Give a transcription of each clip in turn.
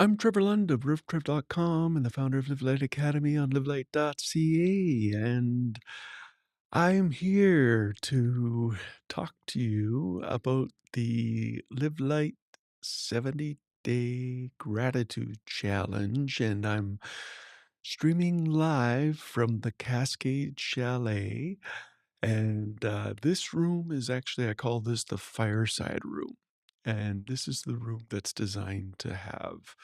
I'm Trevor Lund of RiffTrev.com and the founder of Live Light Academy on livelight.ca. And I am here to talk to you about the Live Light 70-Day Gratitude Challenge. And I'm streaming live from the Cascade Chalet. And this room is actually, I call this the fireside room. And this is the room that's designed to have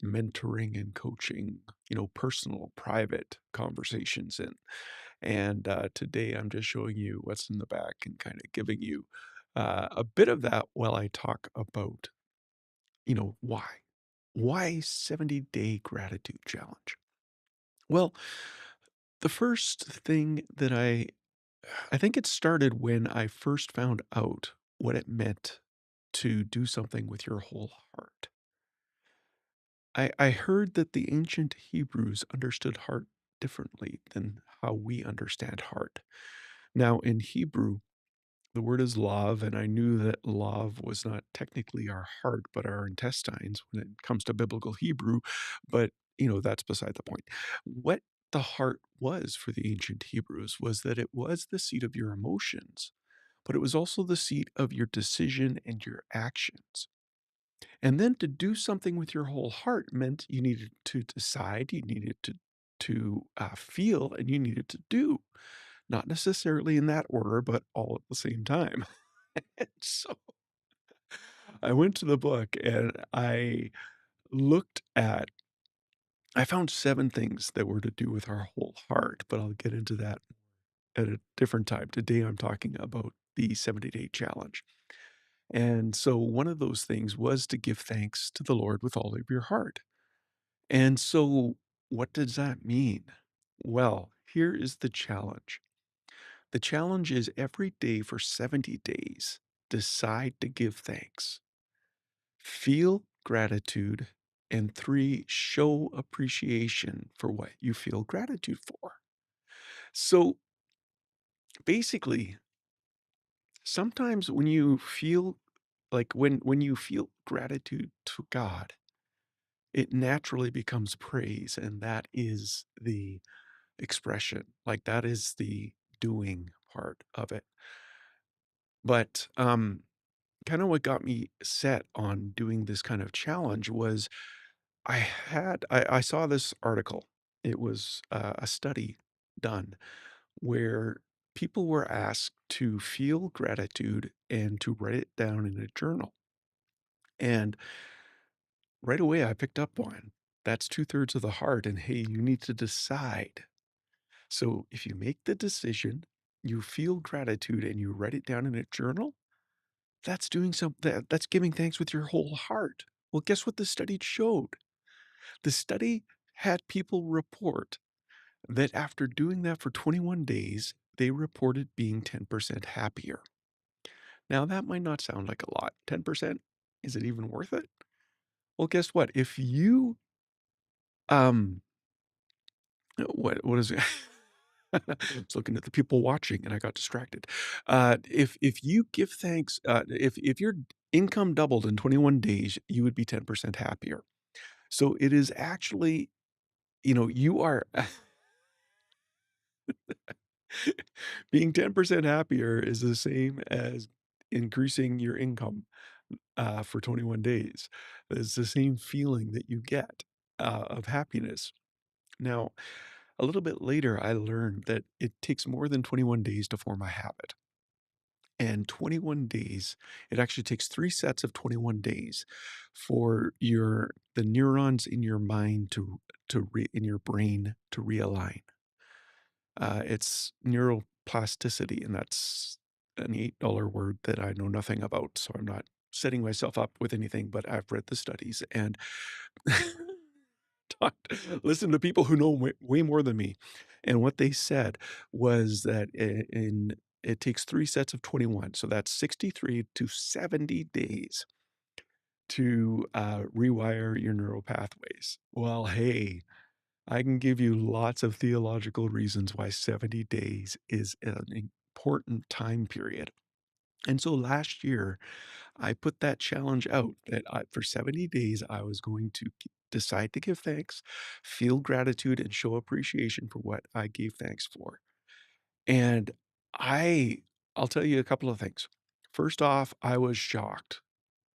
mentoring and coaching, personal, private conversations in. And today I'm just showing you what's in the back and kind of giving you a bit of that while I talk about, why. Why 70-day gratitude challenge? Well, the first thing that I think it started when I first found out what it meant to do something with your whole heart. I heard that the ancient Hebrews understood heart differently than how we understand heart. Now, in Hebrew, the word is lav, and I knew that lav was not technically our heart, but our intestines when it comes to biblical Hebrew. But, that's beside the point. What the heart was for the ancient Hebrews was that it was the seat of your emotions, but it was also the seat of your decision and your actions. And then to do something with your whole heart meant you needed to decide, you needed to feel, and you needed to do. Not necessarily in that order, but all at the same time. And so I went to the book and looked at I found 7 things that were to do with our whole heart, but I'll get into that at a different time. Today, I'm talking about the 70-day challenge. And so one of those things was to give thanks to the Lord with all of your heart. And so what does that mean? Well, here is the challenge. The challenge is every day for 70 days, decide to give thanks, feel gratitude, and 3, show appreciation for what you feel gratitude for. So basically, sometimes when you feel when you feel gratitude to God, it naturally becomes praise, and that is the expression. Like that is the doing part of it. But kind of what got me set on doing this kind of challenge was I saw this article. It was a study done where people were asked to feel gratitude and to write it down in a journal. And right away, I picked up on that's 2/3 of the heart. And hey, you need to decide. So if you make the decision, you feel gratitude and you write it down in a journal, that's doing something that's giving thanks with your whole heart. Well, guess what the study showed? The study had people report that after doing that for 21 days, they reported being 10% happier. Now, that might not sound like a lot. 10%, is it even worth it? Well, guess what? If you, um, what is it? I was looking at the people watching and I got distracted. If you give thanks, if your income doubled in 21 days, you would be 10% happier. So it is actually, you are being 10% happier is the same as increasing your income for 21 days. It's the same feeling that you get of happiness. Now, a little bit later, I learned that it takes more than 21 days to form a habit. And 21 days, it actually takes 3 sets of 21 days for the neurons in your mind in your brain to realign. It's neuroplasticity, and that's an $8 word that I know nothing about, so I'm not setting myself up with anything, but I've read the studies and listen to people who know way more than me. And what they said was that it takes 3 sets of 21, so that's 63 to 70 days to rewire your neural pathways. Well, hey, I can give you lots of theological reasons why 70 days is an important time period. And so last year, I put that challenge out that for 70 days, I was going to decide to give thanks, feel gratitude, and show appreciation for what I gave thanks for. And I, I'll tell you a couple of things. First off, I was shocked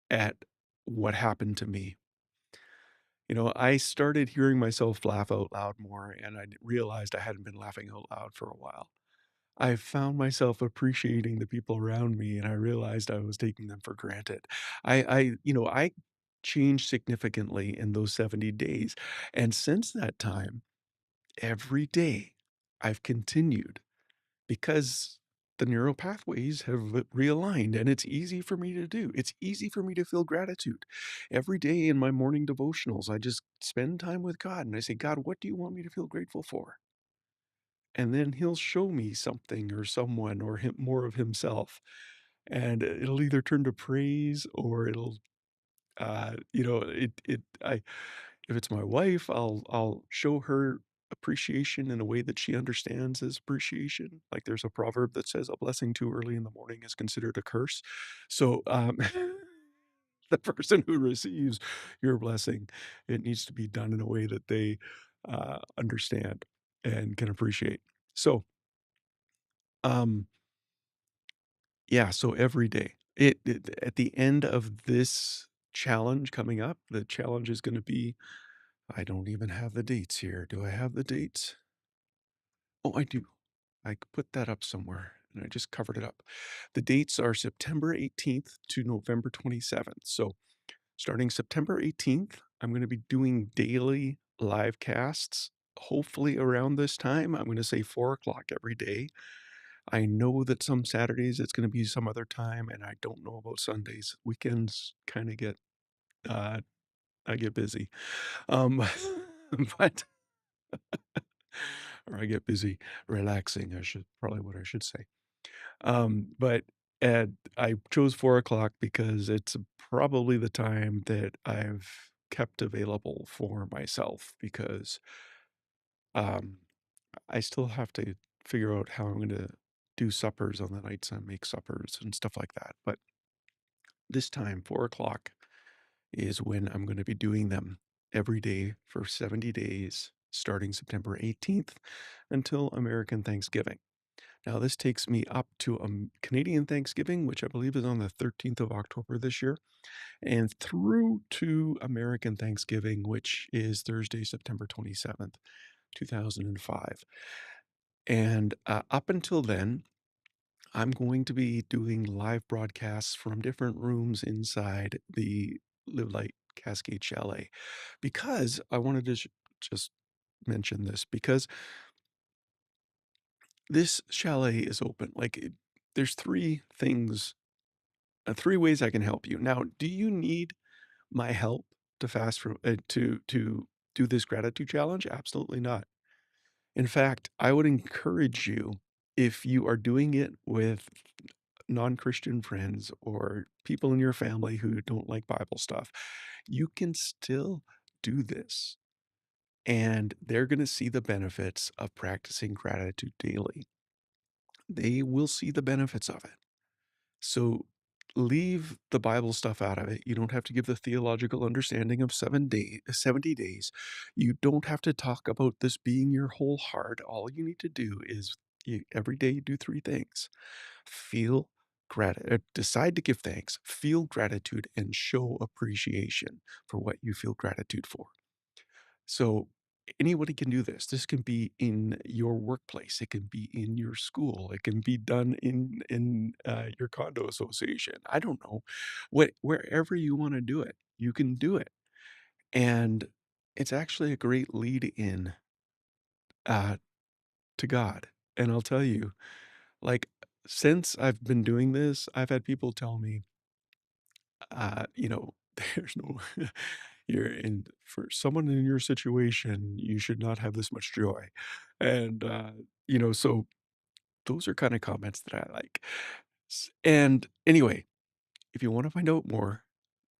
at what happened to me. I started hearing myself laugh out loud more, and I realized I hadn't been laughing out loud for a while. I found myself appreciating the people around me, and I realized I was taking them for granted. I changed significantly in those 70 days. And since that time, every day I've continued because the neural pathways have realigned and it's easy for me to do. It's easy for me to feel gratitude. Every day in my morning devotionals, I just spend time with God and I say, God, what do you want me to feel grateful for? And then he'll show me something or someone or him, more of himself. And it'll either turn to praise or it'll, if it's my wife, I'll show her appreciation in a way that she understands as appreciation. Like there's a proverb that says a blessing too early in the morning is considered a curse. So, the person who receives your blessing, it needs to be done in a way that they understand and can appreciate. So, um, yeah, so every day. At the end of this challenge coming up, the challenge is going to be I don't even have the dates here. Do I have the dates? Oh, I do. I put that up somewhere and I just covered it up. The dates are September 18th to November 27th. So, starting September 18th, I'm going to be doing daily live casts. Hopefully, around this time, I'm going to say 4 o'clock every day. I know that some Saturdays it's going to be some other time, and I don't know about Sundays. Weekends kind of get, uh, I get busy. Um, but or I get busy relaxing, I should probably what I should say. But and I chose 4 o'clock because it's probably the time that I've kept available for myself because um, I still have to figure out how I'm gonna do suppers on the nights I make suppers and stuff like that. But this time, 4 o'clock is when I'm gonna be doing them every day for 70 days, starting September 18th until American Thanksgiving. Now, this takes me up to Canadian Thanksgiving, which I believe is on the 13th of October this year, and through to American Thanksgiving, which is Thursday, September 27th, 2005. And up until then, I'm going to be doing live broadcasts from different rooms inside the Live Light Cascade Chalet because I wanted to just mention this because this chalet is open. There's three ways I can help you. Now, do you need my help to fast from to do this gratitude challenge? Absolutely not. In fact, I would encourage you if you are doing it with non-Christian friends or people in your family who don't like Bible stuff, you can still do this. And they're going to see the benefits of practicing gratitude daily. They will see the benefits of it. So leave the Bible stuff out of it. You don't have to give the theological understanding of 70 days. You don't have to talk about this being your whole heart. All you need to do is every day you do three things. Feel gratitude, decide to give thanks, feel gratitude, and show appreciation for what you feel gratitude for. So anybody can do this. This can be in your workplace. It can be in your school. It can be done in your condo association. I don't know, wherever you want to do it, you can do it, and it's actually a great lead in uh, to God. And I'll tell you, like since I've been doing this, I've had people tell me, there's no you're in for someone in your situation, you should not have this much joy. And, so those are kind of comments that I like. And anyway, if you want to find out more,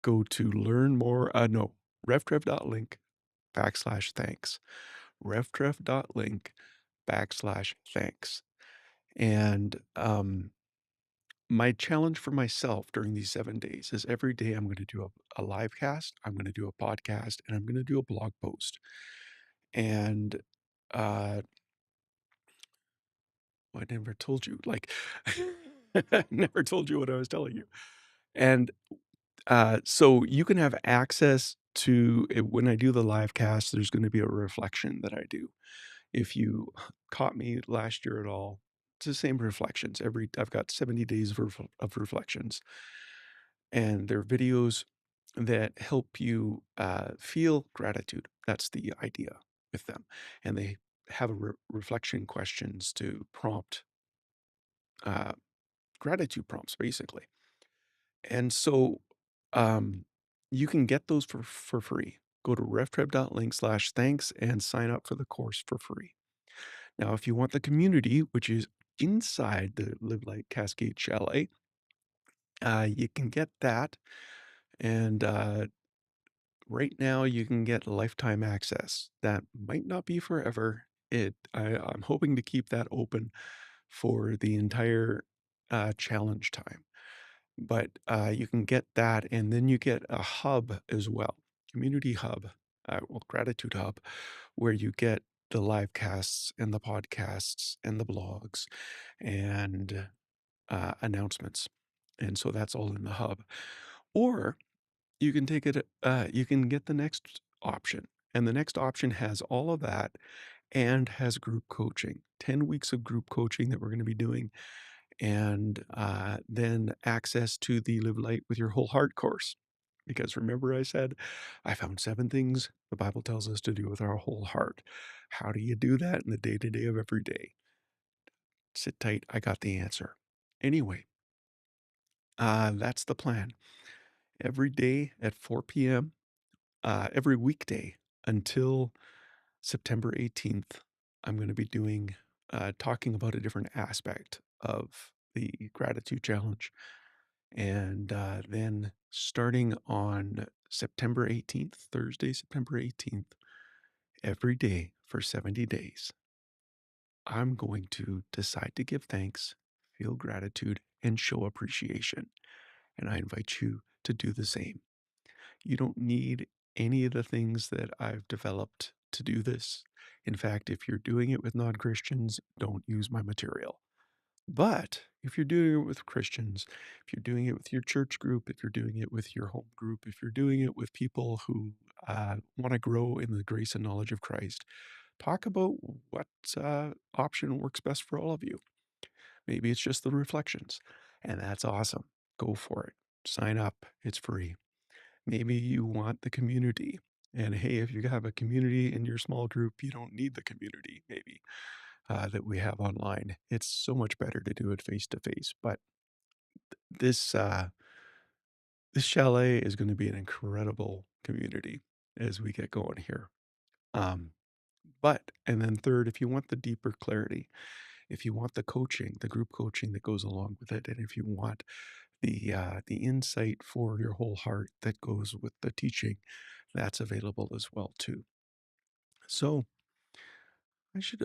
go to learn more. No, revtrev.link /thanks. Revtrev.link /thanks. And my challenge for myself during these 7 days is every day I'm gonna do a live cast, I'm gonna do a podcast, and I'm gonna do a blog post. And, uh, I never told you, like, I never told you what I was telling you. And, so you can have access to it when I do the live cast, there's gonna be a reflection that I do. If you caught me last year at all, it's the same reflections. I've got 70 days of reflections, and they're videos that help you feel gratitude. That's the idea with them, and they have a reflection questions to prompt uh, gratitude prompts, basically. And so um, you can get those for free. Go to reftreb.link/thanks and sign up for the course for free. Now, if you want the community, which is inside the Live Light Cascade Chalet, you can get that. And right now, you can get lifetime access. That might not be forever. I'm hoping to keep that open for the entire challenge time. But you can get that, and then you get a hub as well, community hub, well, gratitude hub, where you get the live casts and the podcasts and the blogs and announcements. And so that's all in the hub. Or you can take it, you can get the next option. And the next option has all of that and has group coaching, 10 weeks of group coaching that we're going to be doing, and then access to the Live Light with Your Whole Heart course. Because remember, I said, I found 7 things the Bible tells us to do with our whole heart. How do you do that in the day to day of every day? Sit tight. I got the answer. Anyway, that's the plan. Every day at 4 p.m., every weekday until September 18th, I'm going to be talking about a different aspect of the gratitude challenge. And then starting on September 18th, Thursday, September 18th, every day for 70 days, I'm going to decide to give thanks, feel gratitude, and show appreciation. And I invite you to do the same. You don't need any of the things that I've developed to do this. In fact, if you're doing it with non Christians, don't use my material. But if you're doing it with Christians, if you're doing it with your church group, if you're doing it with your home group, if you're doing it with people who want to grow in the grace and knowledge of Christ, talk about what option works best for all of you. Maybe it's just the reflections, and that's awesome. Go for it. Sign up. It's free. Maybe you want the community. And hey, if you have a community in your small group, you don't need the community, maybe, that we have online. It's so much better to do it face to face. But this this chalet is going to be an incredible community as we get going here. Um, and then third, if you want the deeper clarity, if you want the coaching, the group coaching that goes along with it, and if you want the insight for your whole heart that goes with the teaching, that's available as well too. So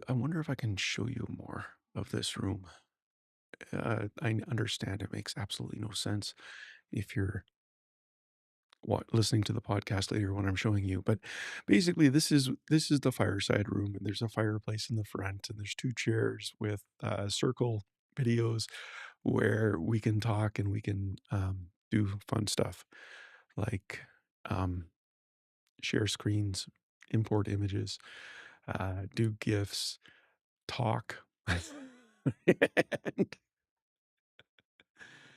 I wonder if I can show you more of this room. I understand it makes absolutely no sense if you're listening to the podcast later when I'm showing you. But basically, this is the fireside room, and there's a fireplace in the front, and there's 2 chairs with circle videos where we can talk and we can do fun stuff like um, share screens, import images, do gifs, talk.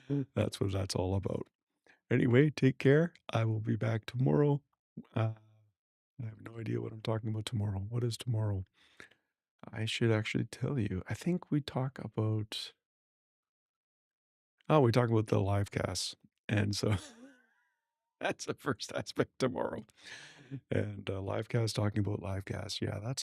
And that's what that's all about. Anyway, take care. I will be back tomorrow. Uh, I have no idea what I'm talking about tomorrow. What is tomorrow? I should actually tell you. I think we talk about the live casts. And so that's the first aspect tomorrow. And live cast talking about live casts. Yeah, that's